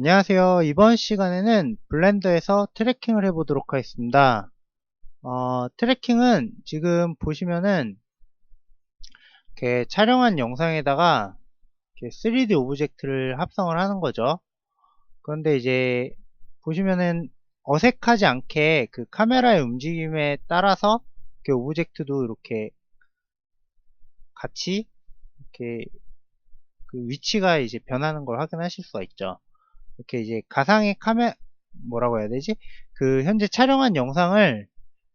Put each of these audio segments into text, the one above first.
안녕하세요. 이번 시간에는 블렌더에서 트래킹을 해보도록 하겠습니다. 트래킹은 지금 보시면은 이렇게 촬영한 영상에다가 이렇게 3D 오브젝트를 합성을 하는 거죠. 그런데 이제 보시면은 어색하지 않게 그 카메라의 움직임에 따라서 이렇게 오브젝트도 이렇게 같이 이렇게 그 위치가 이제 변하는 걸 확인하실 수가 있죠. 이렇게 이제 가상의 뭐라고 해야 되지? 그 현재 촬영한 영상을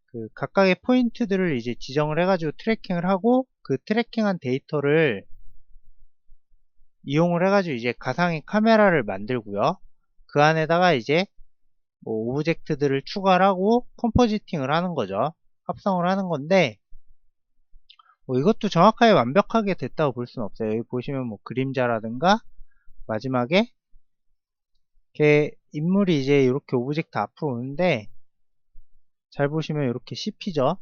그 각각의 포인트들을 이제 지정을 해가지고 트래킹을 하고 그 트래킹한 데이터를 이용을 해가지고 이제 가상의 카메라를 만들고요. 그 안에다가 이제 뭐 오브젝트들을 추가를 하고 컴포지팅을 하는 거죠. 합성을 하는 건데 뭐 이것도 정확하게 완벽하게 됐다고 볼 수는 없어요. 여기 보시면 뭐 그림자라든가 마지막에 이렇게 인물이 이제 이렇게 오브젝트 앞으로 오는데 잘 보시면 이렇게 씹히죠.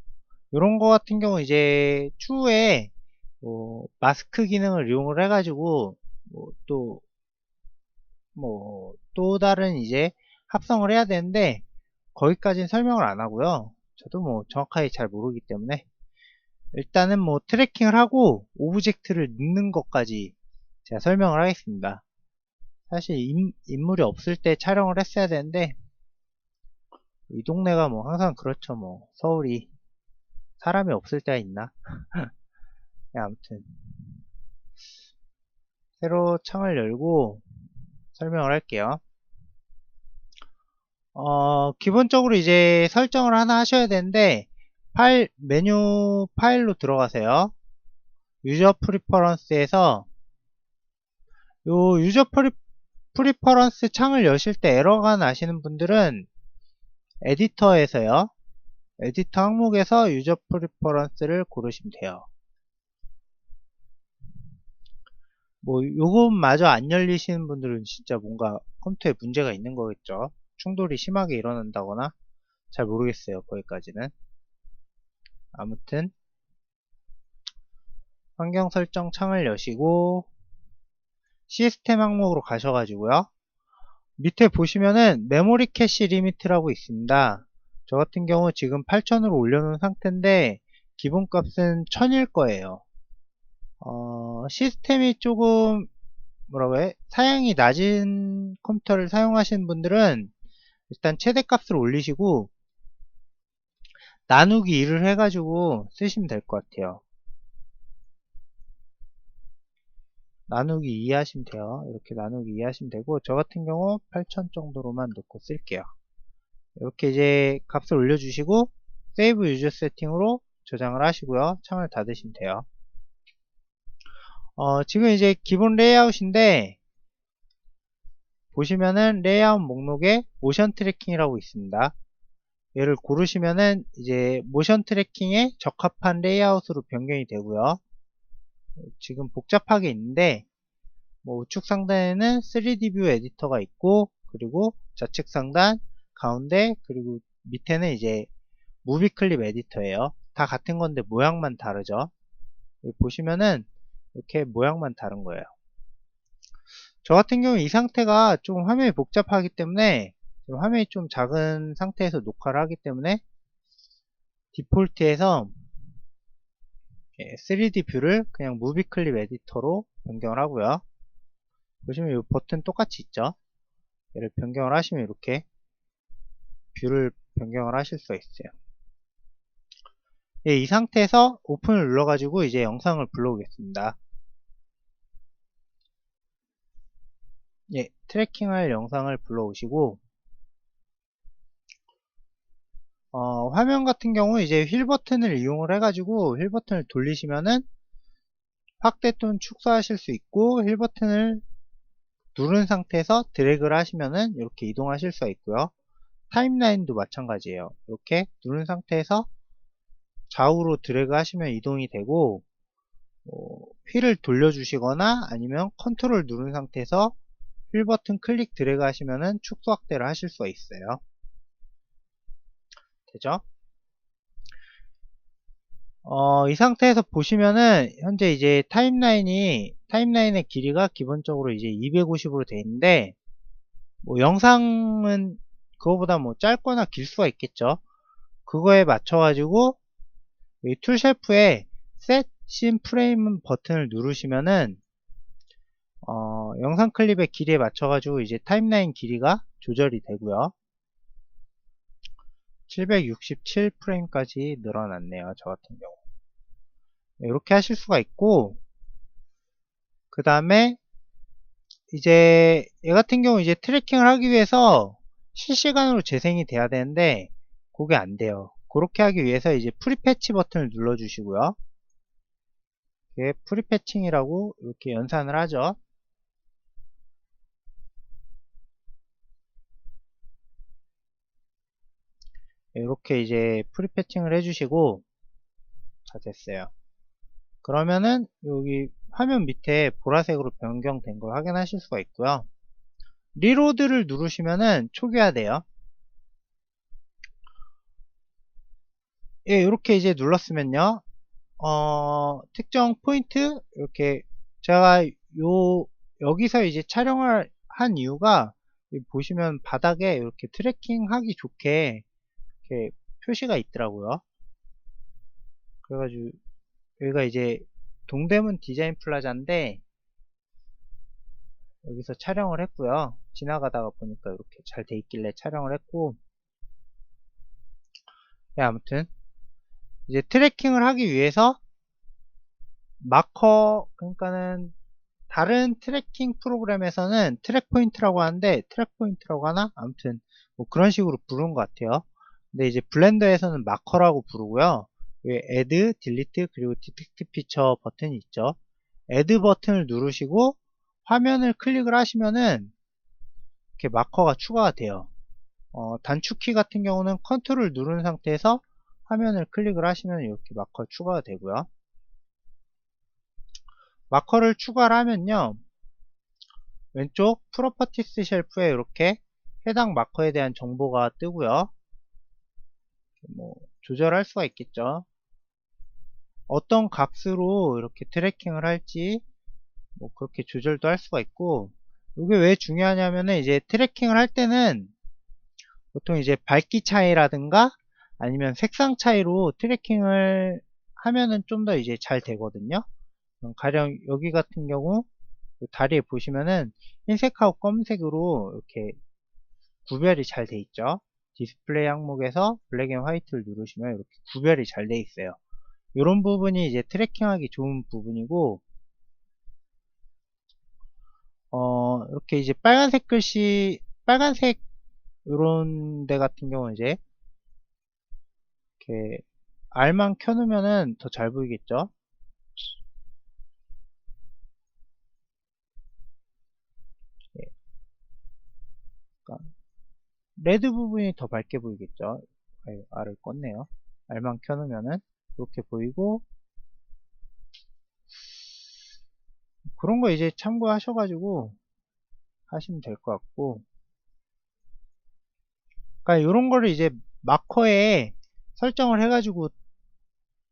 이런 거 같은 경우 이제 추후에 뭐 마스크 기능을 이용을 해가지고 또 다른 이제 합성을 해야 되는데 거기까지는 설명을 안 하고요. 저도 뭐 정확하게 잘 모르기 때문에 일단은 뭐 트래킹을 하고 오브젝트를 넣는 것까지 제가 설명을 하겠습니다. 사실 인물이 없을 때 촬영을 했어야 되는데 이 동네가 뭐 항상 그렇죠. 뭐 서울이 사람이 없을 때가 있나? 네, 아무튼 새로 창을 열고 설명을 할게요. 기본적으로 이제 설정을 하나 하셔야 되는데 메뉴 파일로 들어가세요. 유저 프리퍼런스에서 요 프리퍼런스 창을 여실 때 에러가 나시는 분들은 에디터에서요. 에디터 항목에서 유저 프리퍼런스를 고르시면 돼요. 뭐 요것마저 안 열리시는 분들은 진짜 뭔가 컴퓨터에 문제가 있는 거겠죠. 충돌이 심하게 일어난다거나 잘 모르겠어요. 거기까지는. 아무튼 환경 설정 창을 여시고 시스템 항목으로 가셔가지고요. 밑에 보시면은 메모리 캐시 리미트라고 있습니다. 저 같은 경우 지금 8000으로 올려놓은 상태인데 기본값은 1000일 거예요. 시스템이 조금 뭐라고 해? 사양이 낮은 컴퓨터를 사용하시는 분들은 일단 최대값을 올리시고 나누기 2를 해가지고 쓰시면 될 것 같아요. 나누기 2 하시면 돼요. 이렇게 나누기 2 하시면 되고 저 같은 경우 8000 정도로만 놓고 쓸게요. 이렇게 이제 값을 올려주시고 세이브 유저 세팅으로 저장을 하시고요. 창을 닫으시면 돼요. 지금 이제 기본 레이아웃인데 보시면은 레이아웃 목록에 모션 트래킹이라고 있습니다. 얘를 고르시면은 이제 모션 트래킹에 적합한 레이아웃으로 변경이 되고요. 지금 복잡하게 있는데 뭐 우측 상단에는 3D 뷰 에디터가 있고 그리고 좌측 상단 가운데 그리고 밑에는 이제 무비 클립 에디터예요. 다 같은 건데 모양만 다르죠. 여기 보시면은 이렇게 모양만 다른 거예요. 저 같은 경우 이 상태가 좀 화면이 복잡하기 때문에 화면이 좀 작은 상태에서 녹화를 하기 때문에 디폴트에서 3D 뷰를 그냥 무비 클립 에디터로 변경을 하고요. 보시면 이 버튼 똑같이 있죠. 얘를 변경을 하시면 이렇게 뷰를 변경을 하실 수가 있어요. 예, 이 상태에서 오픈을 눌러가지고 이제 영상을 불러오겠습니다. 예, 트래킹할 영상을 불러오시고 화면 같은 경우 이제 휠 버튼을 이용을 해가지고 휠 버튼을 돌리시면은 확대 또는 축소하실 수 있고 휠 버튼을 누른 상태에서 드래그를 하시면은 이렇게 이동하실 수가 있고요. 타임라인도 마찬가지예요. 이렇게 누른 상태에서 좌우로 드래그 하시면 이동이 되고 휠을 돌려주시거나 아니면 컨트롤 누른 상태에서 휠 버튼 클릭 드래그 하시면은 축소 확대를 하실 수가 있어요. 되죠? 이 상태에서 보시면은 현재 이제 타임라인의 길이가 기본적으로 이제 250으로 되어 있는데 뭐 영상은 그거보다 뭐 짧거나 길 수가 있겠죠. 그거에 맞춰가지고 이 툴 셰프에 Set Scene Frame 버튼을 누르시면은 영상 클립의 길이에 맞춰가지고 이제 타임라인 길이가 조절이 되고요. 767프레임까지 늘어났네요. 저 같은 경우. 이렇게 하실 수가 있고, 그 다음에 이제 얘 같은 경우 이제 트래킹을 하기 위해서 실시간으로 재생이 돼야 되는데 그게 안 돼요. 그렇게 하기 위해서 이제 프리패치 버튼을 눌러 주시고요. 이게 프리패칭이라고 이렇게 연산을 하죠. 이렇게 이제 프리패칭을 해주시고 다 됐어요. 그러면은 여기 화면 밑에 보라색으로 변경된 걸 확인하실 수가 있고요. 리로드를 누르시면은 초기화돼요. 예, 이렇게 이제 눌렀으면요. 특정 포인트 이렇게 제가 여기서 이제 촬영을 한 이유가 보시면 바닥에 이렇게 트래킹 하기 좋게 이렇게 표시가 있더라고요. 그래가지고 여기가 이제 동대문 디자인 플라자인데 여기서 촬영을 했고요. 지나가다가 보니까 이렇게 잘 돼 있길래 촬영을 했고, 네, 아무튼 이제 트래킹을 하기 위해서 마커, 그러니까는 다른 트래킹 프로그램에서는 트랙 포인트라고 하는데 트랙 포인트라고 하나? 아무튼 뭐 그런 식으로 부르는 것 같아요. 근데 이제 블렌더에서는 마커라고 부르고요. 여기 Add, Delete 그리고 Detect 피처 버튼이 있죠. Add 버튼을 누르시고 화면을 클릭을 하시면은 이렇게 마커가 추가가 돼요. 단축키 같은 경우는 컨트롤 누른 상태에서 화면을 클릭을 하시면 이렇게 마커 추가가 되고요. 마커를 추가를 하면요. 왼쪽 프로퍼티스 쉘프에 이렇게 해당 마커에 대한 정보가 뜨고요. 뭐 조절할 수가 있겠죠. 어떤 값으로 이렇게 트래킹을 할지 뭐 그렇게 조절도 할 수가 있고, 이게 왜 중요하냐면은 이제 트래킹을 할 때는 보통 이제 밝기 차이라든가 아니면 색상 차이로 트래킹을 하면은 좀 더 이제 잘 되거든요. 가령 여기 같은 경우 다리에 보시면은 흰색하고 검은색으로 이렇게 구별이 잘 돼 있죠. 디스플레이 항목에서 블랙 앤 화이트를 누르시면 이렇게 구별이 잘 돼 있어요. 이런 부분이 이제 트래킹하기 좋은 부분이고, 이렇게 이제 빨간색 글씨, 빨간색 이런 데 같은 경우는 이제 이렇게 R만 켜놓으면은 더 잘 보이겠죠. 예, 그러니까 레드 부분이 더 밝게 보이겠죠. 아유, R을 껐네요. R만 켜놓으면은 그렇게 보이고, 그런 거 이제 참고하셔가지고 하시면 될 것 같고, 그러니까 이런 거를 이제 마커에 설정을 해가지고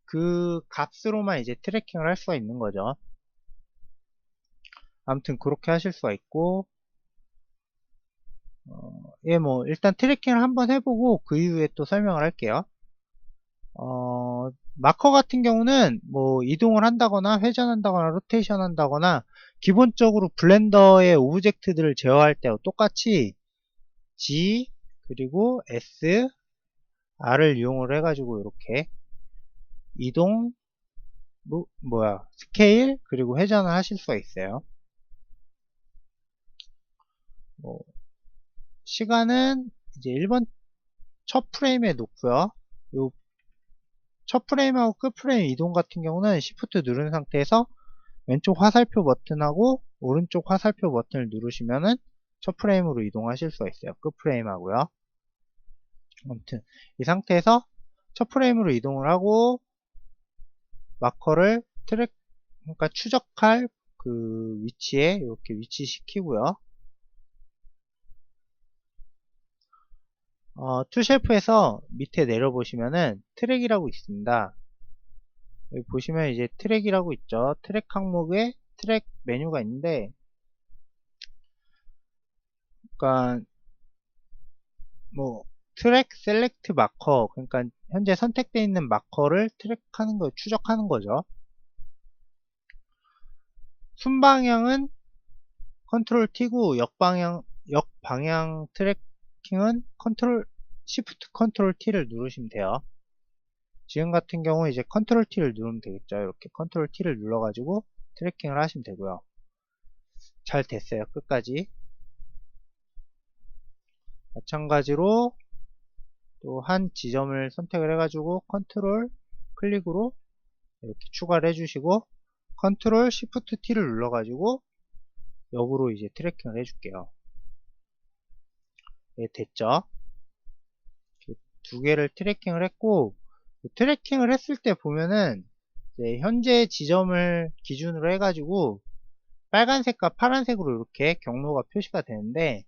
그 값으로만 이제 트래킹을 할 수가 있는 거죠. 아무튼 그렇게 하실 수가 있고, 예, 뭐 일단 트래킹을 한번 해보고 그 이후에 또 설명을 할게요. 마커 같은 경우는 뭐 이동을 한다거나 회전한다거나 로테이션 한다거나 기본적으로 블렌더의 오브젝트들을 제어할 때와 똑같이 G 그리고 S, R을 이용을 해가지고 이렇게 이동, 스케일 그리고 회전을 하실 수가 있어요. 뭐 시간은 이제 1번 첫 프레임에 놓고요. 요 첫 프레임하고 끝 프레임 이동 같은 경우는 Shift 누른 상태에서 왼쪽 화살표 버튼하고 오른쪽 화살표 버튼을 누르시면은 첫 프레임으로 이동하실 수가 있어요. 끝 프레임하고요. 아무튼 이 상태에서 첫 프레임으로 이동을 하고 마커를 그러니까 추적할 그 위치에 이렇게 위치시키고요. 툴 셰프에서 밑에 내려보시면은 트랙이라고 있습니다. 여기 보시면 이제 트랙이라고 있죠. 트랙 항목에 트랙 메뉴가 있는데 그러니까 뭐 트랙 셀렉트 마커, 그러니까 현재 선택되어 있는 마커를 트랙하는 거, 추적하는 거죠. 순방향은 컨트롤 T고 역방향 트래킹은 시프트 컨트롤 T를 누르시면 돼요. 지금 같은 경우 이제 컨트롤 T를 누르면 되겠죠. 이렇게 컨트롤 T를 눌러가지고 트래킹을 하시면 되고요. 잘 됐어요. 끝까지. 마찬가지로 또 한 지점을 선택을 해가지고 컨트롤 클릭으로 이렇게 추가를 해주시고 컨트롤 시프트 T를 눌러가지고 역으로 이제 트래킹을 해줄게요. 네, 됐죠? 두 개를 트래킹을 했고, 트래킹을 했을 때 보면은 이제 현재 지점을 기준으로 해가지고 빨간색과 파란색으로 이렇게 경로가 표시가 되는데,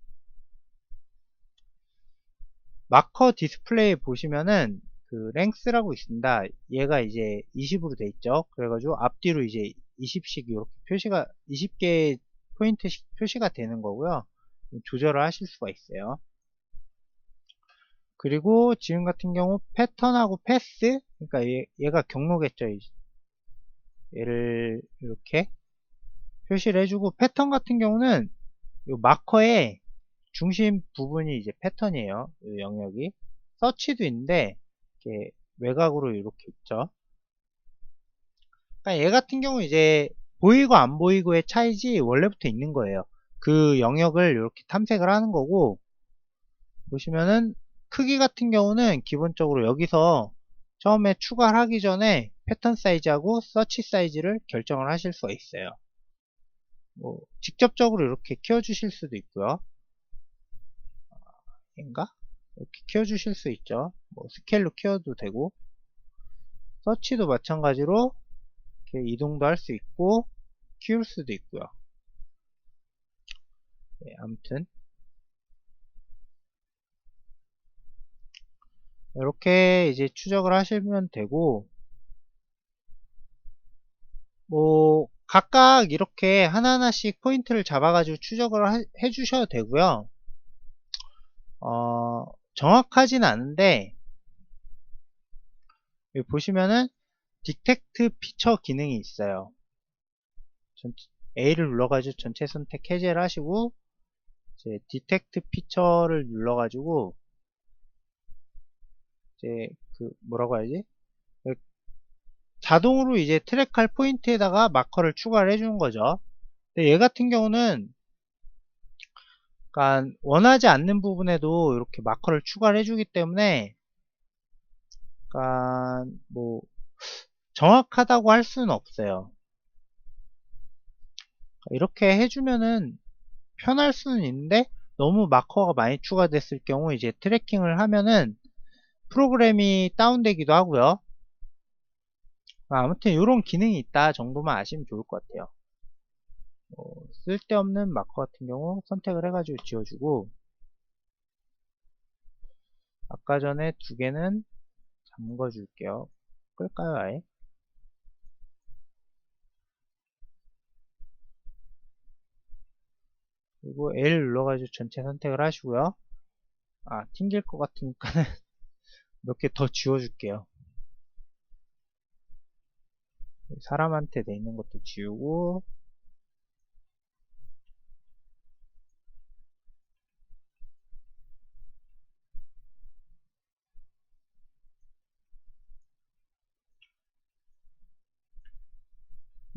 마커 디스플레이 보시면은 그 랭스라고 있습니다. 얘가 이제 20으로 돼 있죠. 그래가지고 앞뒤로 이제 20씩 이렇게 표시가 20개 포인트씩 표시가 되는 거고요. 조절을 하실 수가 있어요. 그리고 지금 같은 경우 패턴하고 패스, 그러니까 얘가 경로겠죠. 얘를 이렇게 표시를 해주고, 패턴 같은 경우는 이 마커의 중심 부분이 이제 패턴이에요. 이 영역이 서치도 있는데 이렇게 외곽으로 이렇게 있죠. 그러니까 얘 같은 경우 이제 보이고 안 보이고의 차이지 원래부터 있는 거예요. 그 영역을 이렇게 탐색을 하는 거고, 보시면은 크기 같은 경우는 기본적으로 여기서 처음에 추가를 하기 전에 패턴 사이즈하고 서치 사이즈를 결정을 하실 수가 있어요. 뭐 직접적으로 이렇게 키워주실 수도 있고요. 인가? 이렇게 키워주실 수 있죠. 뭐 스케일로 키워도 되고, 서치도 마찬가지로 이렇게 이동도 할 수 있고 키울 수도 있고요. 네, 아무튼 이렇게 이제 추적을 하시면 되고, 뭐 각각 이렇게 하나하나씩 포인트를 잡아가지고 추적을 해주셔도 되고요. 정확하진 않은데 여기 보시면은 디텍트 피처 기능이 있어요. A를 눌러가지고 전체 선택 해제를 하시고 이제 디텍트 피처를 눌러가지고 이제 그 뭐라고 해야지? 자동으로 이제 트랙할 포인트에다가 마커를 추가를 해주는 거죠. 근데 얘 같은 경우는 그러니까 원하지 않는 부분에도 이렇게 마커를 추가를 해주기 때문에 그러니까 뭐 정확하다고 할 수는 없어요. 이렇게 해주면은 편할 수는 있는데 너무 마커가 많이 추가됐을 경우 이제 트래킹을 하면은 프로그램이 다운되기도 하고요. 아무튼 이런 기능이 있다 정도만 아시면 좋을 것 같아요. 쓸데없는 마커 같은 경우 선택을 해가지고 지워주고, 아까 전에 두 개는 잠궈 줄게요. 끌까요 아예? 그리고 L 눌러가지고 전체 선택을 하시고요. 튕길 것 같으니까는 몇 개 더 지워줄게요. 사람한테 돼 있는 것도 지우고,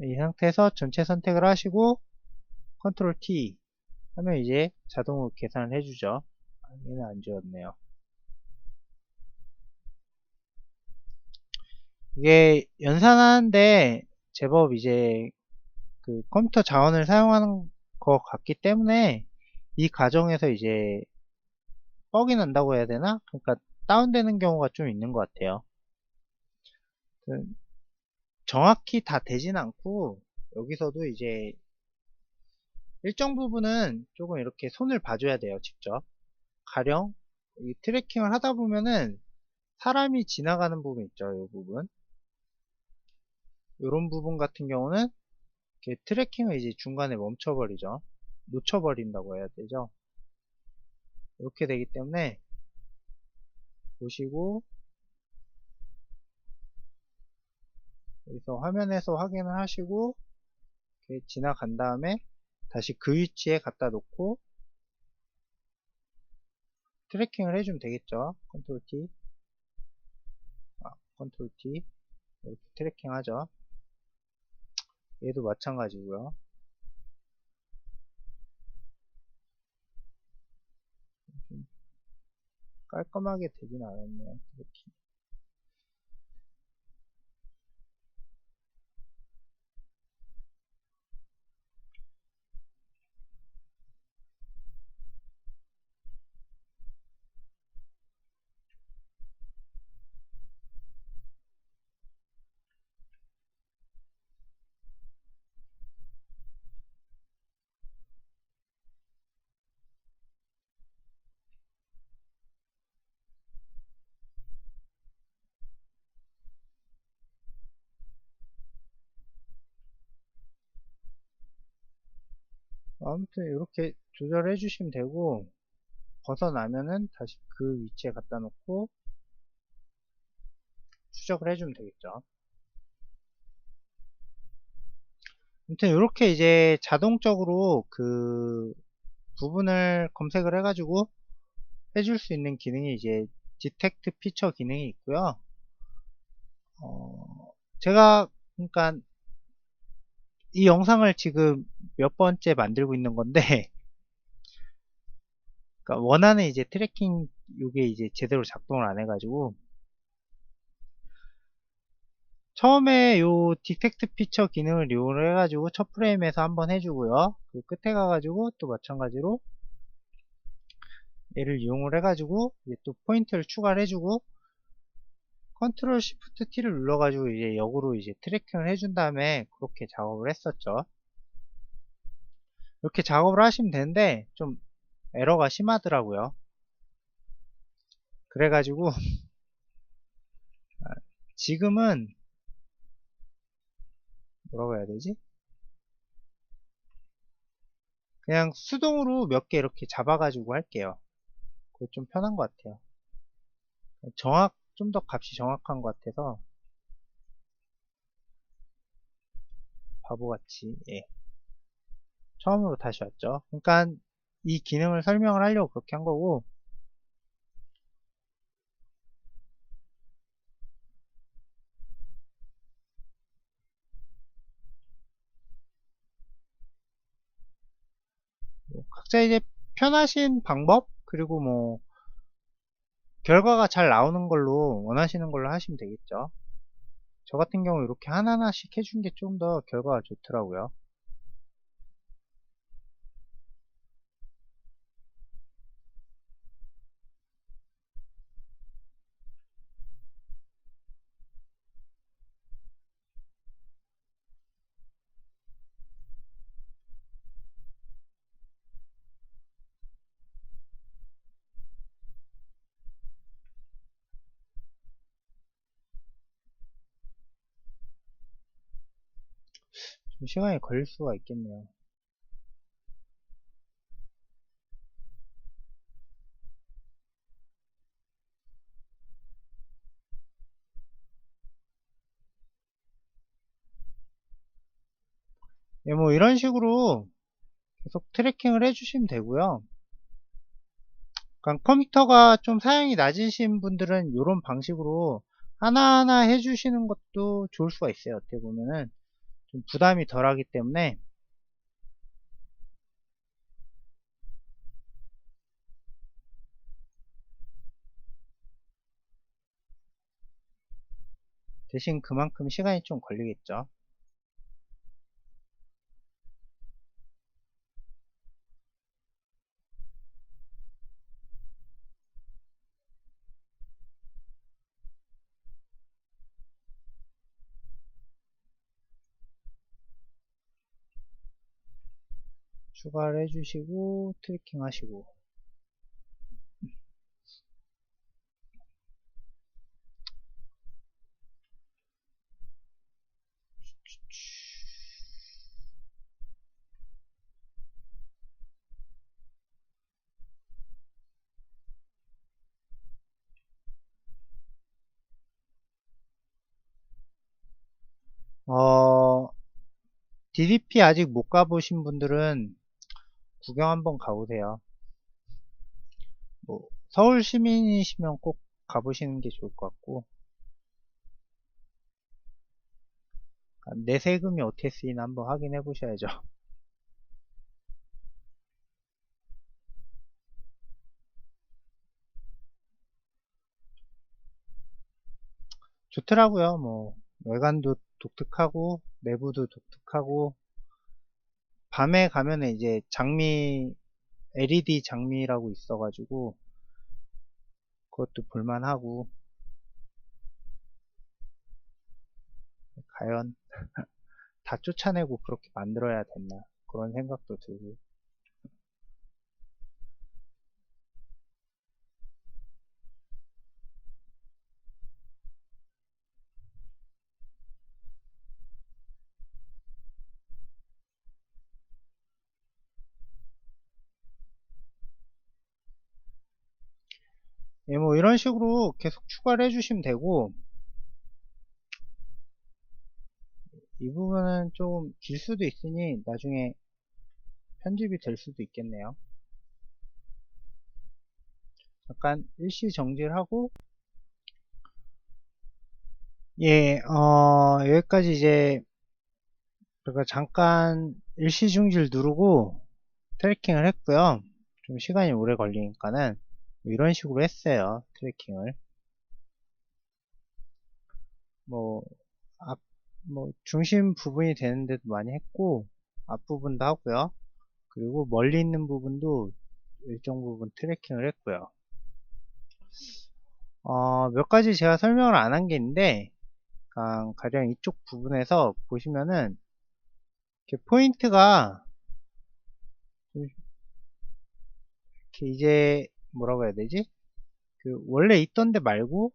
이 상태에서 전체 선택을 하시고 컨트롤 T 하면 이제 자동으로 계산을 해주죠. 얘는 안 지웠네요. 이게 연산하는데 제법 이제 그 컴퓨터 자원을 사용하는 것 같기 때문에 이 과정에서 이제 뻑이 난다고 해야 되나? 그러니까 다운되는 경우가 좀 있는 것 같아요. 정확히 다 되진 않고 여기서도 이제 일정 부분은 조금 이렇게 손을 봐줘야 돼요. 직접 가령 이 트래킹을 하다 보면은 사람이 지나가는 부분 있죠. 이 부분, 이런 부분 같은 경우는 이렇게 트래킹을 이제 중간에 멈춰버리죠. 놓쳐버린다고 해야 되죠. 이렇게 되기 때문에 보시고 여기서 화면에서 확인을 하시고 이렇게 지나간 다음에 다시 그 위치에 갖다 놓고 트래킹을 해주면 되겠죠. 컨트롤 T, 컨트롤 T 이렇게 트래킹 하죠. 얘도 마찬가지고요. 좀 깔끔하게 되진 않았네요. 트래킹. 아무튼 이렇게 조절해 주시면 되고 벗어나면은 다시 그 위치에 갖다 놓고 추적을 해주면 되겠죠. 아무튼 이렇게 이제 자동적으로 그 부분을 검색을 해가지고 해줄 수 있는 기능이 이제 디텍트 피처 기능이 있고요. 제가 그러니까 이 영상을 지금 몇 번째 만들고 있는 건데 그러니까 원하는 이제 트래킹 이게 이제 제대로 작동을 안 해가지고 처음에 요 디텍트 피처 기능을 이용을 해가지고 첫 프레임에서 한번 해주고요. 그 끝에 가가지고 또 마찬가지로 얘를 이용을 해가지고 이제 또 포인트를 추가를 해주고 컨트롤 시프트 T를 눌러가지고 이제 역으로 이제 트래킹을 해준 다음에 그렇게 작업을 했었죠. 이렇게 작업을 하시면 되는데 좀 에러가 심하더라고요. 그래가지고 지금은 뭐라고 해야 되지? 그냥 수동으로 몇 개 이렇게 잡아가지고 할게요. 그게 좀 편한 것 같아요. 좀 더 값이 정확한 것 같아서 바보같이 예. 처음으로 다시 왔죠. 그러니까 이 기능을 설명을 하려고 그렇게 한 거고 뭐 각자 이제 편하신 방법 그리고 뭐 결과가 잘 나오는 걸로 원하시는 걸로 하시면 되겠죠. 저 같은 경우 이렇게 하나하나씩 해준 게 좀 더 결과가 좋더라고요. 좀 시간이 걸릴 수가 있겠네요. 예, 뭐 이런 식으로 계속 트래킹을 해주시면 되고요. 그러니까 컴퓨터가 좀 사양이 낮으신 분들은 이런 방식으로 하나하나 해주시는 것도 좋을 수가 있어요. 어떻게 보면은 좀 부담이 덜하기 때문에 대신 그만큼 시간이 좀 걸리겠죠. 추가를 해주시고 트래킹 하시고 DDP 아직 못 가보신 분들은 구경 한번 가보세요. 뭐 서울 시민이시면 꼭 가보시는 게 좋을 것 같고, 내 세금이 어떻게 쓰이나 한번 확인해 보셔야죠. 좋더라고요. 뭐 외관도 독특하고 내부도 독특하고, 밤에 가면은 이제 장미, LED 장미라고 있어가지고 그것도 볼만하고, 과연 다 쫓아내고 그렇게 만들어야 됐나 그런 생각도 들고. 예, 뭐 이런 식으로 계속 추가를 해주시면 되고, 이 부분은 좀 길 수도 있으니 나중에 편집이 될 수도 있겠네요. 잠깐 일시 정지를 하고, 예, 여기까지 이제 제가 잠깐 일시 중지를 누르고 트래킹을 했고요. 좀 시간이 오래 걸리니까는 이런 식으로 했어요. 트래킹을 뭐 앞, 뭐 중심 부분이 되는 데도 많이 했고, 앞부분도 하고요. 그리고 멀리 있는 부분도 일정 부분 트래킹을 했고요. 몇 가지 제가 설명을 안 한 게 있는데, 가령 이쪽 부분에서 보시면은 이렇게 포인트가 이렇게 이제 뭐라고 해야 되지? 그 원래 있던 데 말고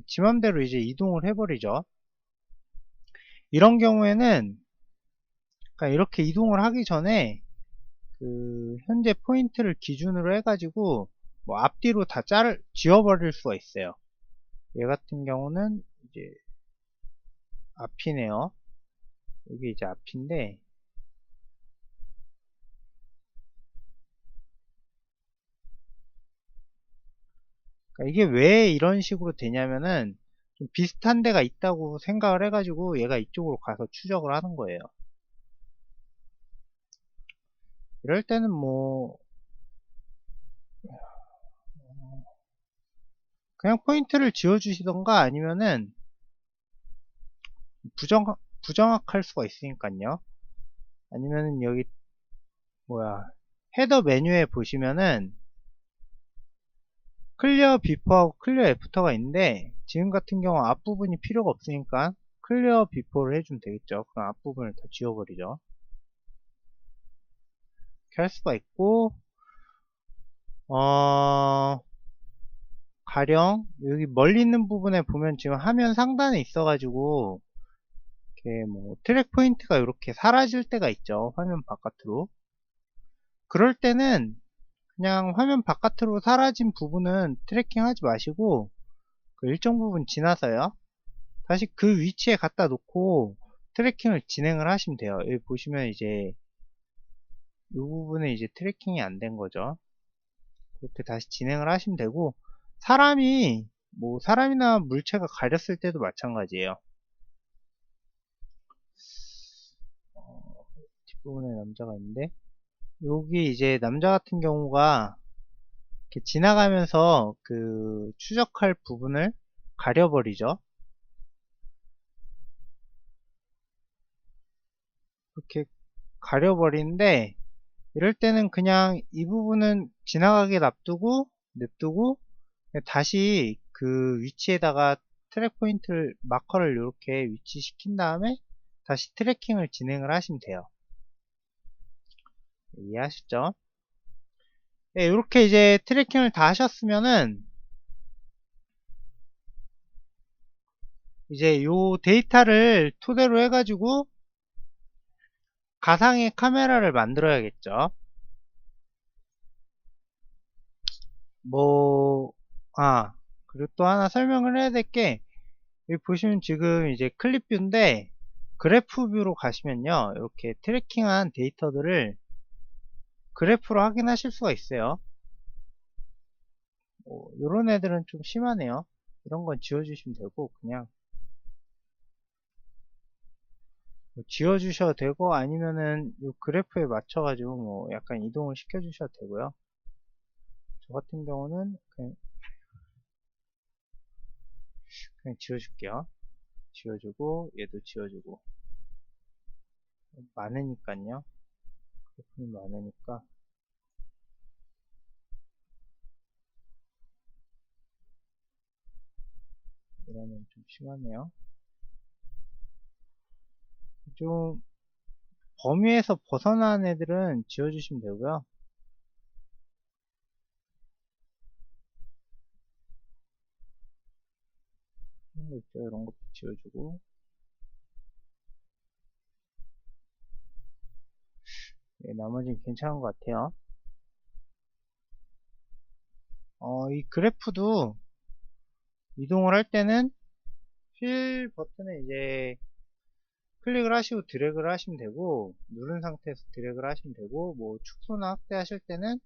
지 맘대로 이제 이동을 해버리죠. 이런 경우에는 이렇게 이동을 하기 전에 그 현재 포인트를 기준으로 해가지고 뭐 앞뒤로 다 지워버릴 수가 있어요. 얘 같은 경우는 이제 앞이네요. 여기 이제 앞인데, 이게 왜 이런 식으로 되냐면은 좀 비슷한 데가 있다고 생각을 해가지고 얘가 이쪽으로 가서 추적을 하는 거예요. 이럴 때는 뭐 그냥 포인트를 지워주시던가, 아니면은 부정확할 수가 있으니까요. 아니면은 여기 뭐야, 헤더 메뉴에 보시면은 클리어 비포하고 클리어 애프터가 있는데, 지금 같은 경우 앞부분이 필요가 없으니까 클리어 비포를 해주면 되겠죠. 그럼 앞부분을 다 지워버리죠. 이렇게 할 수가 있고, 가령 여기 멀리 있는 부분에 보면 지금 화면 상단에 있어가지고 이렇게 뭐 트랙 포인트가 이렇게 사라질 때가 있죠. 화면 바깥으로. 그럴 때는 그냥 화면 바깥으로 사라진 부분은 트래킹 하지 마시고, 그 일정 부분 지나서요, 다시 그 위치에 갖다 놓고 트래킹을 진행을 하시면 돼요. 여기 보시면 이제 이 부분에 이제 트래킹이 안 된 거죠. 그렇게 다시 진행을 하시면 되고, 사람이나 물체가 가렸을 때도 마찬가지예요. 뒷부분에 남자가 있는데, 여기 이제 남자 같은 경우가 이렇게 지나가면서 그 추적할 부분을 가려버리죠. 이렇게 가려버리는데, 이럴 때는 그냥 이 부분은 지나가게 냅두고 다시 그 위치에다가 트랙 포인트를, 마커를 이렇게 위치시킨 다음에 다시 트래킹을 진행을 하시면 돼요. 이해하셨죠? 네, 이렇게 이제 트래킹을 다 하셨으면은 이제 요 데이터를 토대로 해가지고 가상의 카메라를 만들어야겠죠. 뭐, 그리고 또 하나 설명을 해야 될 게, 여기 보시면 지금 이제 클립뷰인데 그래프 뷰로 가시면요, 이렇게 트래킹한 데이터들을 그래프로 확인하실 수가 있어요. 요런 애들은 좀 심하네요. 이런 건 지워주시면 되고, 그냥 뭐 지워주셔도 되고, 아니면은 요 그래프에 맞춰가지고 뭐 약간 이동을 시켜주셔도 되고요. 저 같은 경우는 그냥 지워줄게요. 지워주고, 얘도 지워주고. 많으니까요. 그래프는 많으니까. 이러면 좀 심하네요. 좀 범위에서 벗어난 애들은 지워주시면 되고요. 이런 거 있죠. 이런 것도 지워주고. 예, 나머지는 괜찮은 것 같아요. 이 그래프도 이동을 할 때는 필 버튼에 이제 클릭을 하시고 드래그를 하시면 되고, 누른 상태에서 드래그를 하시면 되고, 뭐 축소나 확대하실 때는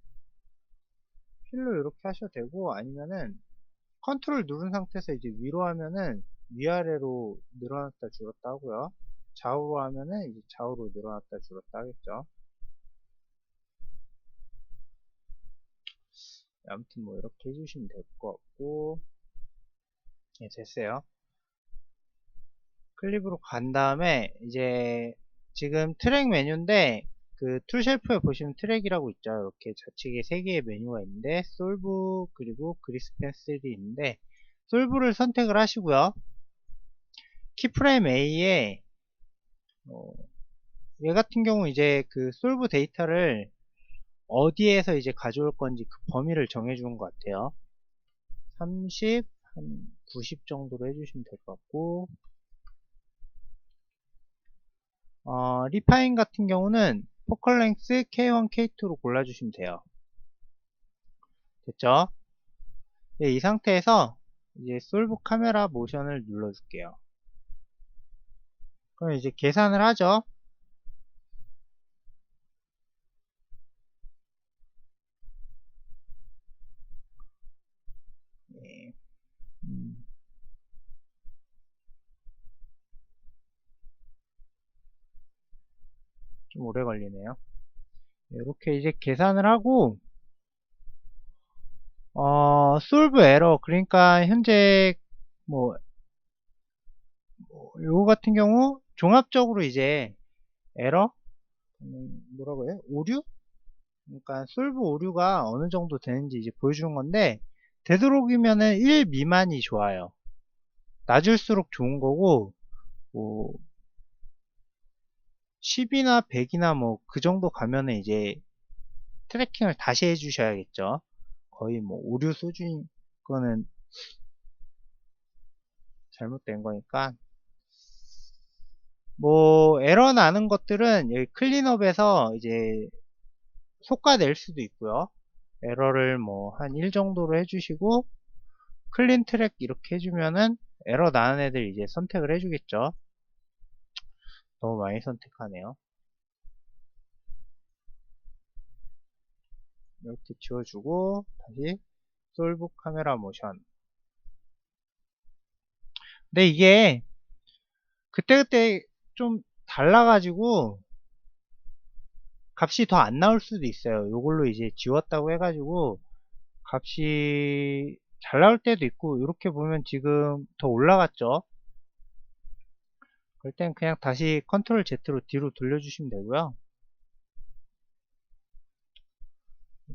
필로 이렇게 하셔도 되고, 아니면은 컨트롤 누른 상태에서 이제 위로 하면은 위아래로 늘어났다 줄었다 하고요. 좌우로 하면은 이제 좌우로 늘어났다 줄었다 하겠죠. 아무튼 뭐 이렇게 해주시면 될 것 같고, 예, 됐어요. 클립으로 간 다음에 이제 지금 트랙 메뉴인데, 그 툴 쉘프에 보시면 트랙이라고 있죠. 이렇게 좌측에 3개의 메뉴가 있는데 솔브 그리고 그리스 펜슬이 있는데, 솔브를 선택을 하시고요. 키프레임 A에 얘 같은 경우 이제 그 솔브 데이터를 어디에서 이제 가져올 건지 그 범위를 정해 주는 것 같아요. 30, 한 90 정도로 해주시면 될 것 같고, 리파인 같은 경우는 포컬 랭스 K1, K2로 골라주시면 돼요. 됐죠? 네, 이 상태에서 이제 솔브 카메라 모션을 눌러줄게요. 그럼 이제 계산을 하죠. 네, 음, 좀 오래 걸리네요. 이렇게 이제 계산을 하고, 솔브 에러, 그러니까 현재 뭐 요거 같은 경우 종합적으로 이제 에러, 뭐라고 해요? 오류? 그러니까 솔브 오류가 어느 정도 되는지 이제 보여주는 건데, 되도록이면은 1 미만이 좋아요. 낮을수록 좋은 거고, 뭐 10이나 100이나 뭐 그 정도 가면은 이제 트래킹을 다시 해주셔야겠죠. 거의 뭐 오류 수준, 그거는 잘못된 거니까. 뭐 에러 나는 것들은 여기 클린업에서 이제 솎아낼 수도 있고요. 에러를 뭐 한 1 정도로 해주시고, 클린 트랙 이렇게 해주면은 에러 나는 애들 이제 선택을 해주겠죠. 너무 많이 선택하네요. 이렇게 지워주고, 다시 솔브 카메라 모션. 근데 이게 그때그때 좀 달라가지고 값이 더 안 나올 수도 있어요. 요걸로 이제 지웠다고 해가지고 값이 잘 나올 때도 있고, 이렇게 보면 지금 더 올라갔죠. 그럴 땐 그냥 다시 컨트롤 Z로 뒤로 돌려주시면 되고요.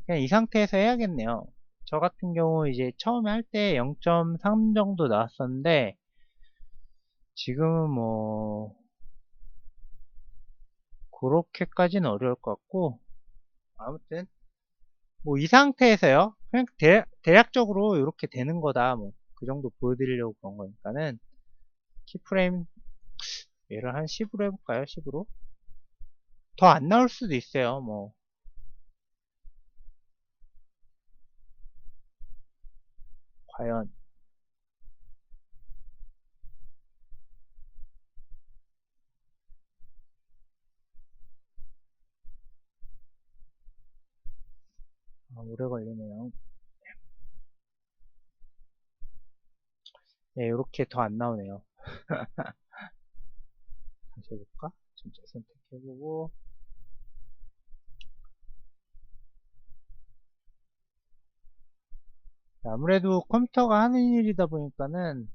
그냥 이 상태에서 해야겠네요. 저 같은 경우 이제 처음에 할 때 0.3 정도 나왔었는데, 지금은 뭐 그렇게까지는 어려울 것 같고, 아무튼 뭐 이 상태에서요, 그냥 대략적으로 이렇게 되는 거다, 뭐 그 정도 보여드리려고 그런 거니까는, 키프레임 얘를 한 10으로 해볼까요? 10으로 더 안 나올 수도 있어요. 뭐 과연 오래 걸리네요. 네, 이렇게 더 안 나오네요. 다시 해볼까? 전체 선택해보고. 아무래도 컴퓨터가 하는 일이다 보니까는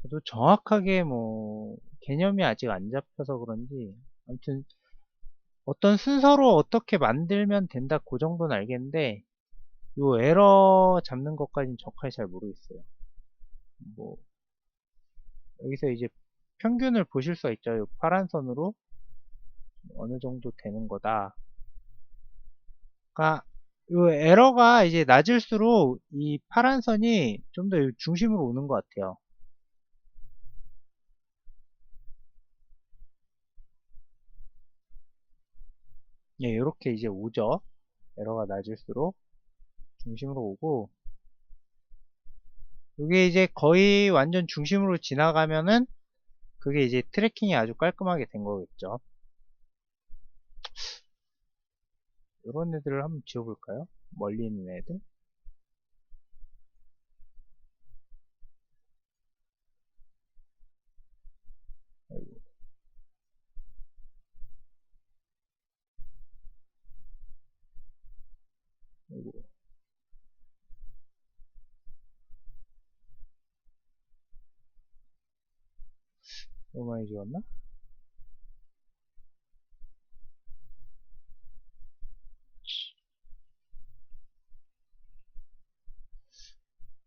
저도 정확하게 뭐 개념이 아직 안 잡혀서 그런지 아무튼 어떤 순서로 어떻게 만들면 된다 그 정도는 알겠는데 요 에러 잡는 것까지는 정확하게 잘 모르겠어요. 뭐 여기서 이제 평균을 보실 수가 있죠. 요 파란 선으로 어느 정도 되는 거다. 그러니까 요 에러가 이제 낮을수록 이 파란 선이 좀 더 중심으로 오는 것 같아요. 예, 이렇게 이제 오죠. 에러가 낮을수록 중심으로 오고 이게 이제 거의 완전 중심으로 지나가면은 그게 이제 트래킹이 아주 깔끔하게 된 거겠죠. 이런 애들을 한번 지워볼까요? 멀리 있는 애들. 아이고, 아이고, 너무 많이 지웠나?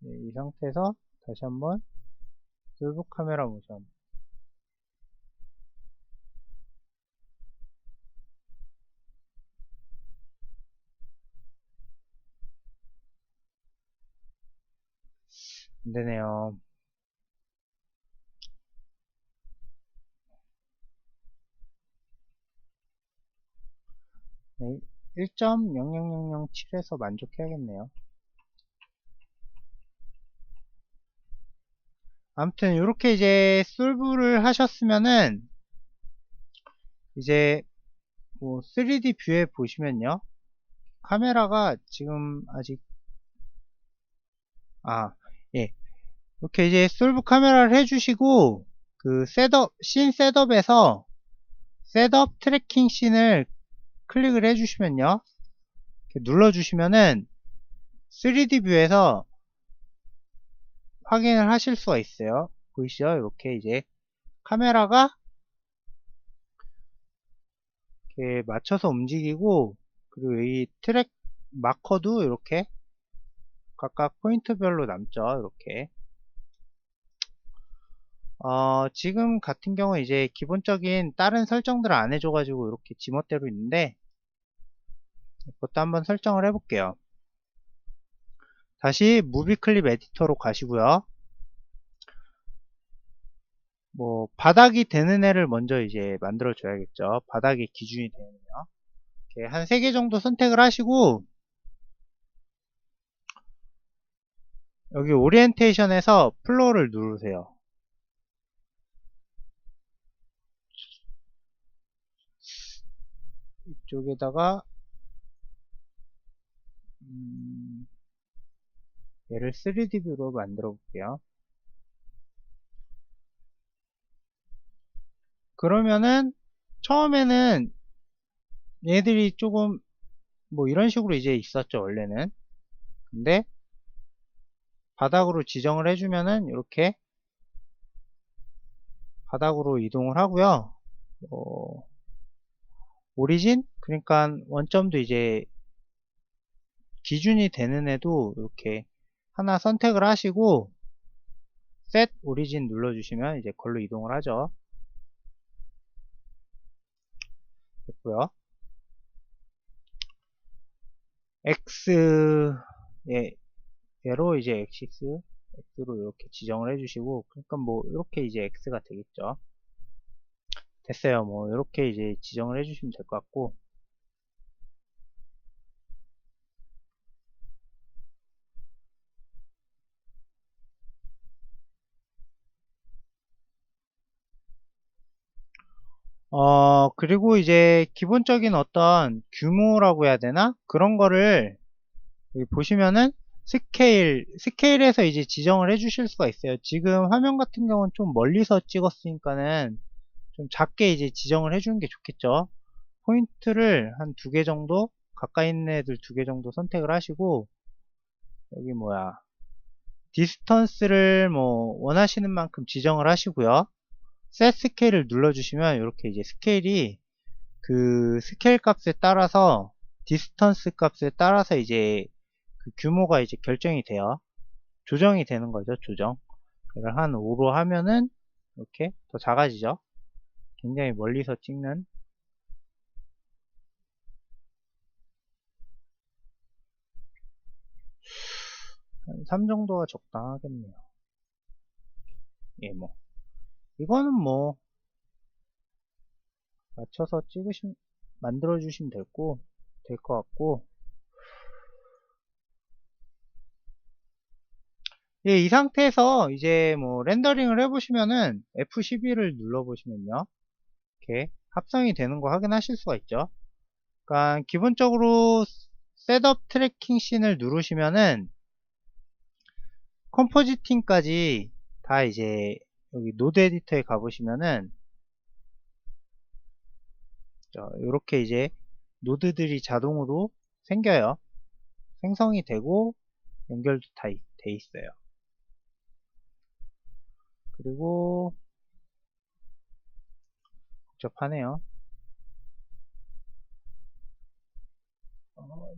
네, 이 상태에서 다시 한번 셀프 카메라 모션. 안되네요. 네, 1.00007에서 만족해야겠네요. 아무튼 이렇게 이제 솔브를 하셨으면은 이제 뭐 3D 뷰에 보시면요. 카메라가 지금 아직 예. 이렇게 이제 솔브 카메라를 해주시고 그 셋업 씬 셋업에서 셋업 트래킹 씬을 클릭을 해주시면요. 이렇게 눌러주시면은 3D 뷰에서 확인을 하실 수가 있어요. 보이시죠? 이렇게 이제 카메라가 이렇게 맞춰서 움직이고 그리고 이 트랙 마커도 이렇게 각각 포인트별로 남죠. 이렇게 지금 같은 경우 이제 기본적인 다른 설정들을 안 해줘가지고 이렇게 지멋대로 있는데 그것도 한번 설정을 해볼게요. 다시 무비 클립 에디터로 가시고요. 뭐 바닥이 되는 애를 먼저 이제 만들어 줘야겠죠. 바닥이 기준이 되면요. 이렇게 한 3개 정도 선택을 하시고 여기 오리엔테이션에서 플로어를 누르세요. 이쪽에다가 얘를 3D 뷰로 만들어 볼게요. 그러면은 처음에는 얘들이 조금 뭐 이런 식으로 이제 있었죠 원래는. 근데 바닥으로 지정을 해주면은 이렇게 바닥으로 이동을 하고요. 오리진 그러니까 원점도 이제 기준이 되는 애도 이렇게 하나 선택을 하시고 셋 오리진 눌러주시면 이제 걸로 이동을 하죠. 됐고요. X 얘로 이제 X로 이렇게 지정을 해주시고 그러니까 뭐 이렇게 이제 X가 되겠죠. 됐어요. 뭐 이렇게 이제 지정을 해주시면 될 것 같고 그리고 이제 기본적인 어떤 규모라고 해야 되나? 그런 거를 여기 보시면은 스케일에서 이제 지정을 해 주실 수가 있어요. 지금 화면 같은 경우는 좀 멀리서 찍었으니까는 좀 작게 이제 지정을 해 주는 게 좋겠죠. 포인트를 한 2개 정도, 가까이 있는 애들 2개 정도 선택을 하시고, 여기 뭐야, 디스턴스를 뭐 원하시는 만큼 지정을 하시고요. 셋 스케일을 눌러주시면 이렇게 이제 스케일이 그 스케일 값에 따라서 디스턴스 값에 따라서 이제 그 규모가 이제 결정이 돼요. 조정이 되는 거죠. 조정. 그걸 한 5로 하면은 이렇게 더 작아지죠. 굉장히 멀리서 찍는 한 3 정도가 적당하겠네요. 예, 뭐 이거는 뭐 맞춰서 만들어 주시면 될 것 같고, 예, 이 상태에서 이제 뭐 렌더링을 해보시면은 F12를 눌러보시면요, 이렇게 합성이 되는 거 확인하실 수가 있죠. 그러니까 기본적으로 셋업 트래킹 씬을 누르시면은 컴포지팅까지 다 이제 여기 노드 에디터에 가보시면은 이렇게 이제 노드들이 자동으로 생겨요. 생성이 되고 연결도 다 돼 있어요. 그리고 복잡하네요.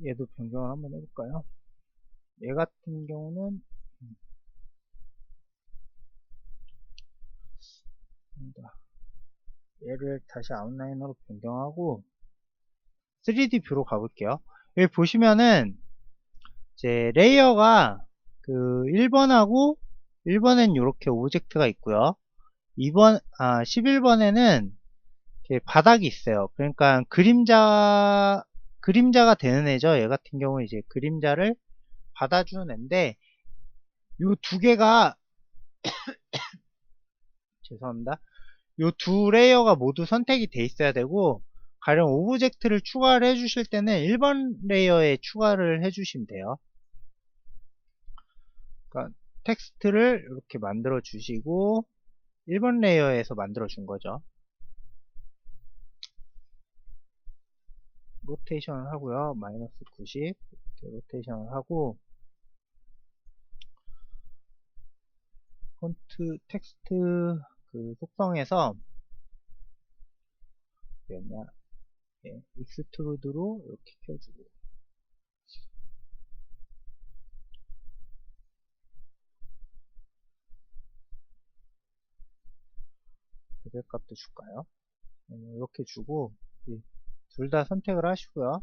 얘도 변경을 한번 해볼까요? 얘 같은 경우는 얘를 다시 아웃라인으로 변경하고 3D 뷰로 가볼게요. 여기 보시면은 이제 레이어가 그 1번하고 1번엔 이렇게 오브젝트가 있고요. 11번에는 이렇게 바닥이 있어요. 그러니까 그림자가 되는 애죠. 얘 같은 경우 이제 그림자를 받아주는 애인데, 요 두 개가, 죄송합니다. 요 두 레이어가 모두 선택이 돼 있어야 되고, 가령 오브젝트를 추가를 해주실 때는 1번 레이어에 추가를 해주시면 돼요. 그러니까 텍스트를 이렇게 만들어 주시고 1번 레이어에서 만들어 준 거죠. 로테이션을 하고요. 마이너스 90 이렇게 로테이션을 하고, 폰트 텍스트 그 속성에서 뭐냐, 예, 익스트루드로 이렇게 켜주고, 배열 값도 줄까요? 이렇게 주고 둘 다 선택을 하시고요.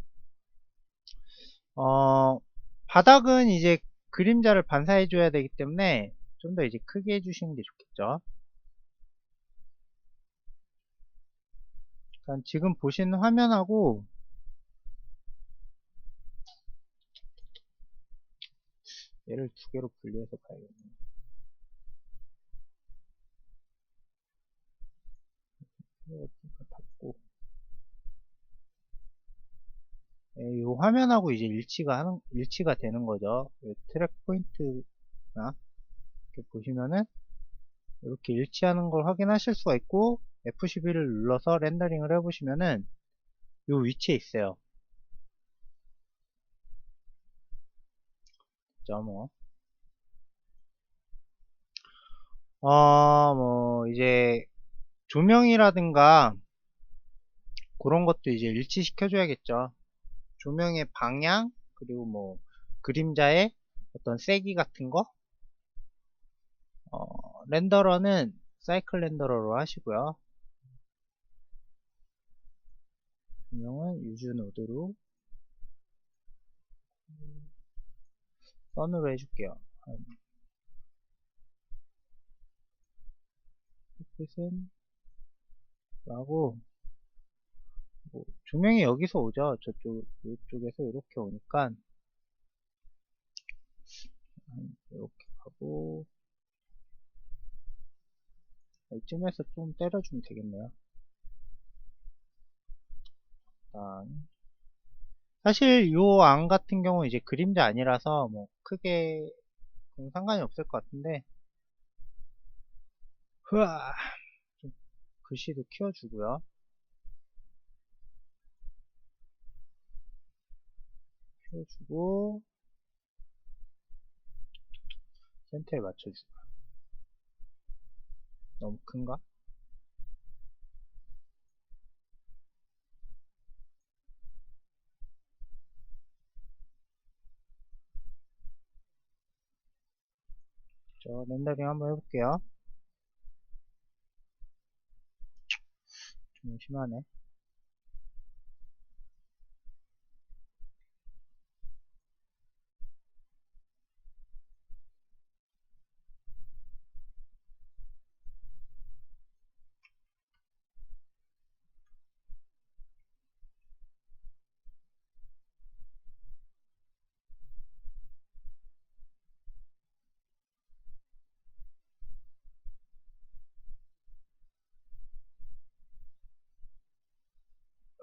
바닥은 이제 그림자를 반사해 줘야 되기 때문에 좀 더 이제 크게 해주시는 게 좋겠죠. 그러니까 지금 보시는 화면하고 얘를 2개로 분리해서 봐야겠네요. 닫고, 이 화면하고 이제 일치가 되는 거죠. 트랙 포인트나 이렇게 보시면은 이렇게 일치하는 걸 확인하실 수가 있고, F12를 눌러서 렌더링을 해보시면은 이 위치에 있어요. 뭐, 뭐 이제 조명이라든가 그런 것도 이제 일치시켜 줘야겠죠. 조명의 방향, 그리고 뭐 그림자의 어떤 세기 같은 거, 렌더러는 사이클 렌더러로 하시고요. 조명은 유즈 노드로 선으로 해줄게요. 햇빛은 라고, 뭐 조명이 여기서 오죠. 이쪽에서 이렇게 오니까 이렇게 하고, 이쯤에서 좀 때려주면 되겠네요. 일단 사실 요 안 같은 경우 이제 그림자 아니라서 뭐 크게 상관이 없을 것 같은데, 흐아, 좀 글씨도 키워주고요. 키워주고 센터에 맞춰주고. 너무 큰가? 저 렌더링 한번 해볼게요. 좀 심하네.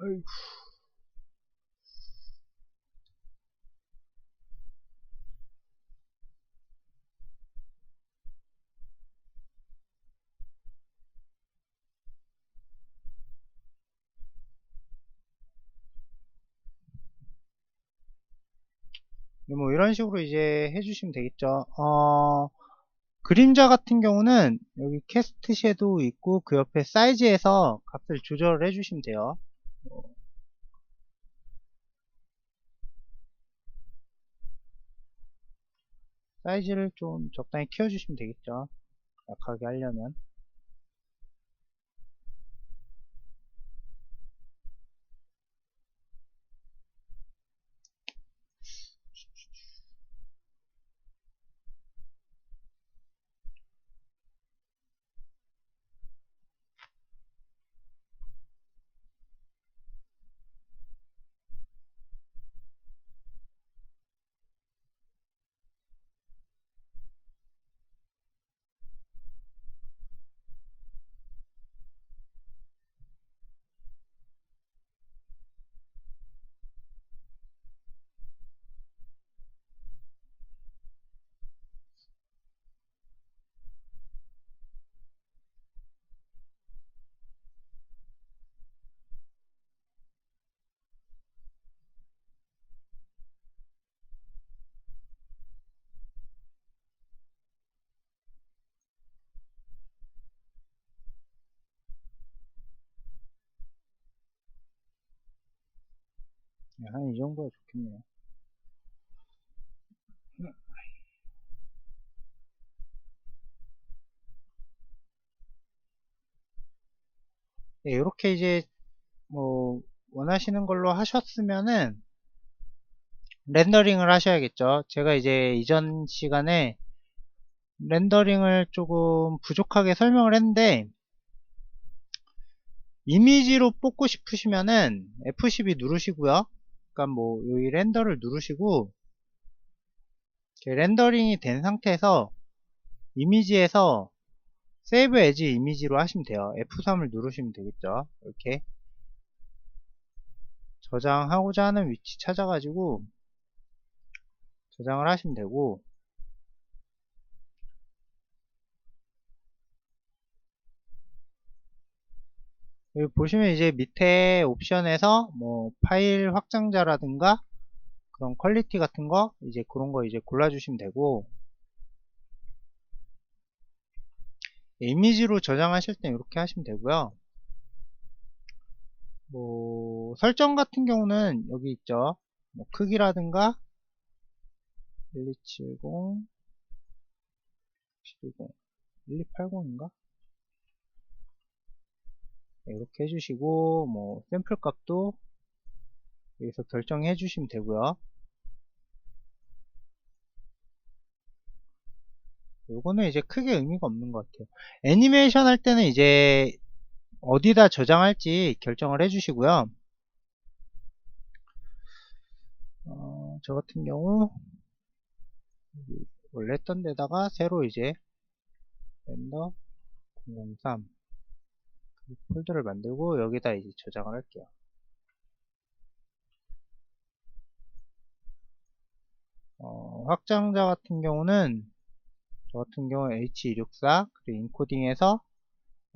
어이구. 뭐 이런 식으로 이제 해주시면 되겠죠. 그림자 같은 경우는 여기 캐스트 섀도우 있고 그 옆에 사이즈에서 값을 조절을 해주시면 돼요. 사이즈를 좀 적당히 키워주시면 되겠죠. 약하게 하려면. 한 이 정도가 좋겠네요. 네, 이렇게 이제 뭐 원하시는 걸로 하셨으면은 렌더링을 하셔야겠죠. 제가 이제 이전 시간에 렌더링을 조금 부족하게 설명을 했는데, 이미지로 뽑고 싶으시면은 F12 누르시고요. 그러니까 뭐 여기 렌더를 누르시고 이렇게 렌더링이 된 상태에서 이미지에서 세이브 에지 이미지로 하시면 돼요. F3을 누르시면 되겠죠. 이렇게 저장하고자 하는 위치 찾아가지고 저장을 하시면 되고, 여기 보시면 이제 밑에 옵션에서 뭐 파일 확장자라든가 그런 퀄리티 같은 거 이제 그런 거 이제 골라주시면 되고, 이미지로 저장하실 땐 이렇게 하시면 되고요. 뭐 설정 같은 경우는 여기 있죠. 뭐 크기라든가 1270, 720, 1280인가? 이렇게 해주시고, 뭐 샘플 값도 여기서 결정해 주시면 되고요. 요거는 이제 크게 의미가 없는 것 같아요. 애니메이션 할 때는 이제 어디다 저장할지 결정을 해 주시고요. 저 같은 경우 원래 했던 데다가 새로 이제 렌더 003 폴더를 만들고 여기다 이제 저장을 할게요. 확장자 같은 경우는 저 같은 경우는 H264 그리고 인코딩해서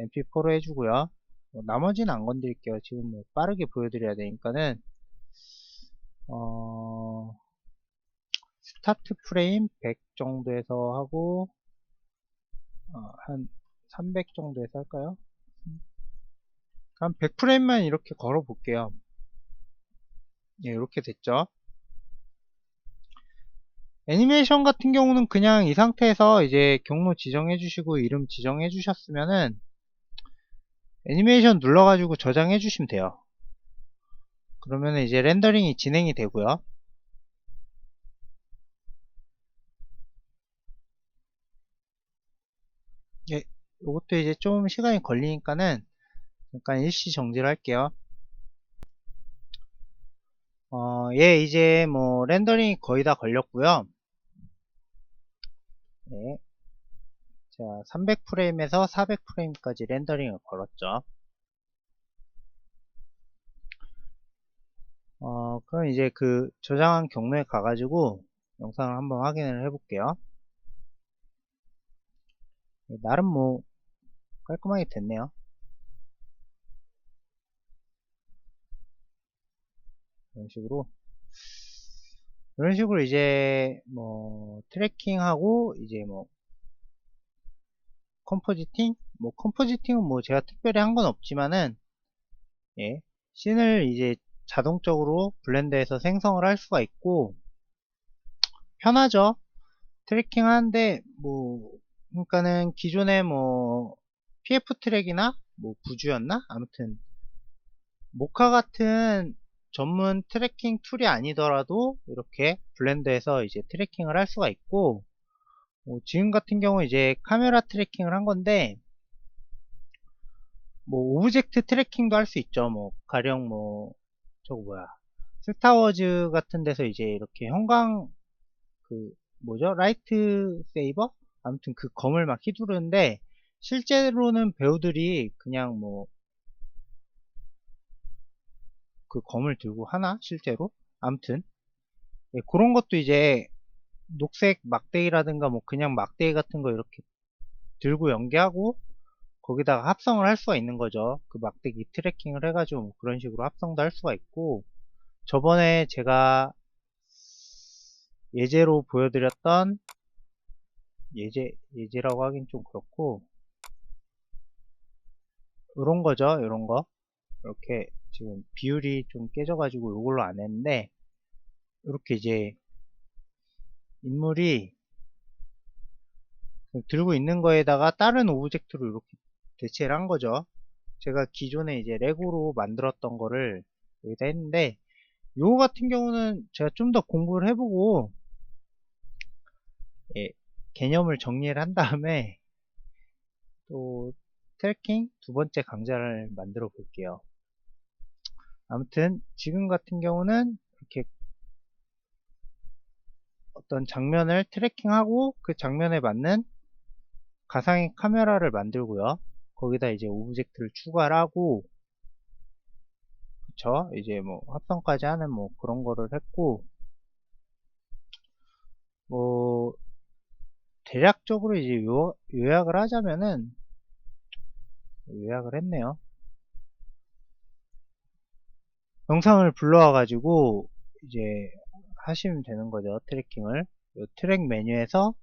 MP4로 해주고요. 나머지는 안 건드릴게요. 지금 뭐 빠르게 보여드려야 되니까는 스타트 프레임 100 정도에서 하고 한 300 정도에서 할까요? 한 100프레임만 이렇게 걸어 볼게요. 예, 이렇게 됐죠. 애니메이션 같은 경우는 그냥 이 상태에서 이제 경로 지정해 주시고 이름 지정해 주셨으면은 애니메이션 눌러가지고 저장해 주시면 돼요. 그러면 이제 렌더링이 진행이 되고요. 예, 이것도 이제 좀 시간이 걸리니까는 잠깐 일시 정지를 할게요. 예, 이제 뭐 렌더링이 거의 다 걸렸고요. 네. 자, 300프레임에서 400프레임까지 렌더링을 걸었죠. 그럼 이제 그 저장한 경로에 가가지고 영상을 한번 확인을 해볼게요. 나름 뭐 깔끔하게 됐네요. 이런 식으로 이제 뭐 트래킹하고 이제 뭐 컴포지팅은 뭐 제가 특별히 한 건 없지만은 예, 씬을 이제 자동적으로 블렌더에서 생성을 할 수가 있고 편하죠. 트래킹 하는데 뭐 그러니까는 기존에 뭐 PF 트랙이나 뭐 부주였나 아무튼 모카 같은 전문 트래킹 툴이 아니더라도 이렇게 블렌더에서 이제 트래킹을 할 수가 있고 지금 같은 경우 이제 카메라 트래킹을 한 건데 뭐 오브젝트 트래킹도 할 수 있죠. 뭐 가령 뭐 저거 뭐야 스타워즈 같은 데서 이제 이렇게 형광 그 뭐죠 라이트 세이버 아무튼 그 검을 막 휘두르는데 실제로는 배우들이 그냥 뭐 그 검을 들고 하나 실제로 아무튼 예, 그런 것도 이제 녹색 막대기라든가 뭐 그냥 막대기 같은 거 이렇게 들고 연계하고 거기다가 합성을 할 수가 있는 거죠. 그 막대기 트래킹을 해가지고 뭐 그런 식으로 합성도 할 수가 있고 저번에 제가 예제로 보여드렸던 예제라고 하긴 좀 그렇고 이런 거죠. 이런 거 이렇게 지금 비율이 좀 깨져가지고 이걸로 안 했는데 이렇게 이제 인물이 들고 있는 거에다가 다른 오브젝트로 이렇게 대체를 한 거죠. 제가 기존에 이제 레고로 만들었던 거를 여기다 했는데 요거 같은 경우는 제가 좀 더 공부를 해보고 예, 개념을 정리를 한 다음에 또 트래킹 두 번째 강좌를 만들어 볼게요. 아무튼 지금 같은 경우는 이렇게 어떤 장면을 트래킹하고 그 장면에 맞는 가상의 카메라를 만들고요. 거기다 이제 오브젝트를 추가를 하고 그쵸 이제 뭐 합성까지 하는 뭐 그런 거를 했고 뭐 대략적으로 이제 요약을 하자면은 요약을 했네요. 영상을 불러와 가지고 이제 하시면 되는 거죠. 트래킹을 요 트랙 메뉴에서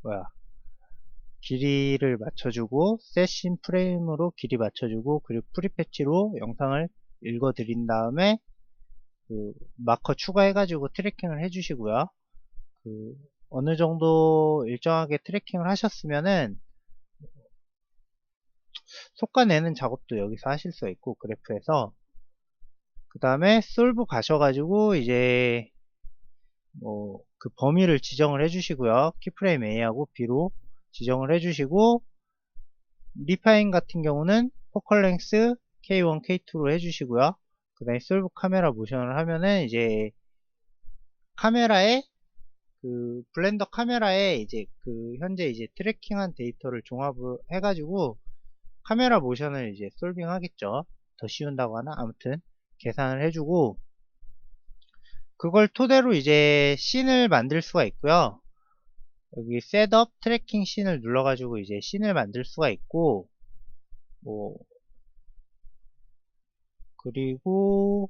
뭐야 길이를 맞춰주고 세신 프레임으로 길이 맞춰주고 그리고 프리패치로 영상을 읽어 드린 다음에 그 마커 추가해 가지고 트래킹을 해 주시고요. 그 어느 정도 일정하게 트래킹을 하셨으면은 속가내는 작업도 여기서 하실 수 있고 그래프에서 그 다음에 솔브 가셔가지고 이제 뭐 그 범위를 지정을 해주시고요. 키프레임 A하고 B로 지정을 해주시고 리파인 같은 경우는 포컬 랭스 K1, K2로 해주시고요. 그 다음에 솔브 카메라 모션을 하면은 이제 카메라에 그 블렌더 카메라에 이제 그 현재 이제 트래킹한 데이터를 종합을 해가지고 카메라 모션을 이제 솔빙 하겠죠. 더 쉬운다고 하나? 아무튼 계산을 해주고 그걸 토대로 이제 씬을 만들 수가 있고요. 여기 셋업 트래킹 씬을 눌러가지고 이제 씬을 만들 수가 있고, 뭐, 그리고,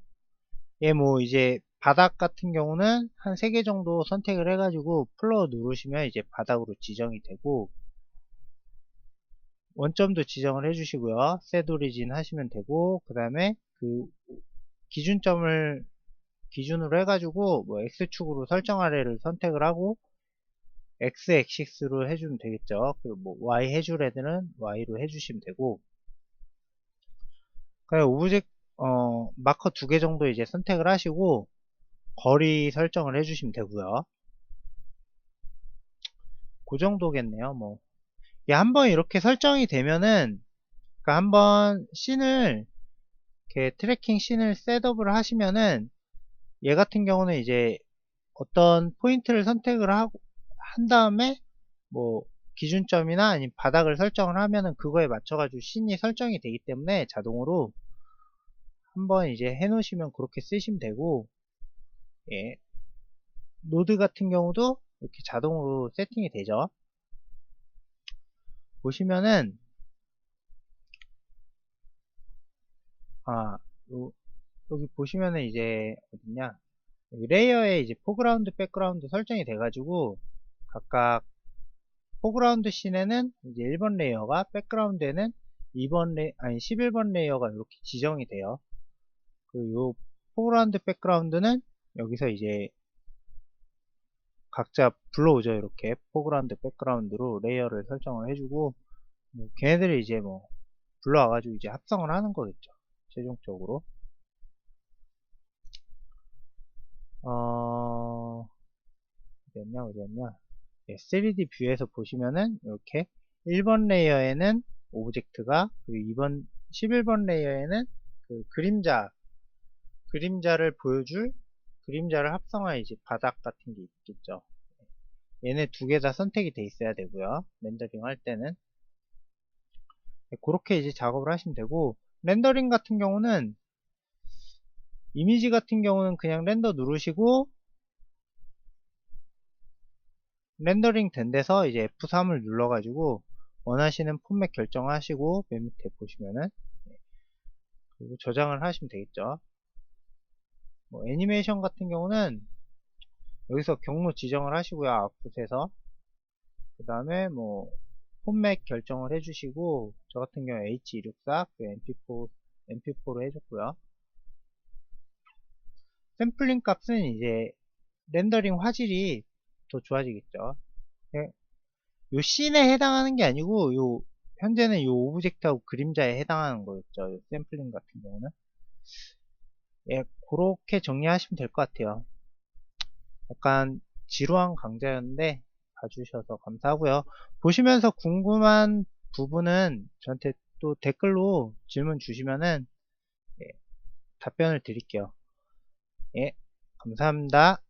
예, 뭐, 이제 바닥 같은 경우는 한 3개 정도 선택을 해가지고 플로어 누르시면 이제 바닥으로 지정이 되고, 원점도 지정을 해주시고요. 셋 오리진 하시면 되고, 그 다음에 그 기준점을 기준으로 해가지고 뭐 X축으로 설정하래를 선택을 하고 X 액시스로 해주면 되겠죠. 그리고 뭐 Y 해줄 애들은 Y로 해주시면 되고, 그냥 오브젝트 마커 2개 정도 이제 선택을 하시고 거리 설정을 해주시면 되고요. 그 정도겠네요. 뭐 이게 한번 이렇게 설정이 되면은, 그러니까 한번 씬을 이렇게 트래킹 씬을 셋업을 하시면은 얘 같은 경우는 이제 어떤 포인트를 선택을 하고 한 다음에 뭐 기준점이나 아니면 바닥을 설정을 하면은 그거에 맞춰가지고 씬이 설정이 되기 때문에 자동으로 한번 이제 해 놓으시면 그렇게 쓰시면 되고, 예. 노드 같은 경우도 이렇게 자동으로 세팅이 되죠. 보시면은 아 여기 보시면은 이제 어딨냐, 여기 레이어에 이제 포그라운드 백그라운드 설정이 돼 가지고 각각 포그라운드 씬에는 이제 1번 레이어가, 백그라운드에는 2번 아니 11번 레이어가 이렇게 지정이 돼요. 그리고 요 포그라운드 백그라운드는 여기서 이제 각자 불러오죠. 이렇게 포그라운드 백그라운드로 레이어를 설정을 해주고, 뭐 걔네들이 이제 뭐 불러와가지고 이제 합성을 하는 거겠죠. 최종적으로. 어디였냐 3D 뷰에서 보시면은 이렇게 1번 레이어에는 오브젝트가, 그리고 2번 11번 레이어에는 그 그림자를 보여줄, 그림자를 합성한 이제 바닥 같은 게 있겠죠. 얘네 2개 다 선택이 돼 있어야 되고요. 렌더링 할 때는 그렇게 이제 작업을 하시면 되고, 렌더링 같은 경우는 이미지 같은 경우는 그냥 렌더 누르시고 렌더링 된 데서 이제 F3을 눌러가지고 원하시는 포맷 결정하시고 맨 밑에 보시면은 그리고 저장을 하시면 되겠죠. 뭐 애니메이션 같은 경우는 여기서 경로 지정을 하시고요. 아웃풋에서 그 다음에 뭐 포맷 결정을 해주시고, 저 같은 경우 H264 MP4로 해줬고요. 샘플링 값은 이제 렌더링 화질이 더 좋아지겠죠. 예, 요 씬에 해당하는 게 아니고 요 현재는 요 오브젝트하고 그림자에 해당하는 거였죠. 요 샘플링 같은 경우는. 예, 그렇게 정리하시면 될 것 같아요. 약간 지루한 강좌였는데 봐주셔서 감사하고요. 보시면서 궁금한 부분은 저한테 또 댓글로 질문 주시면은 예, 답변을 드릴게요. 예, 감사합니다.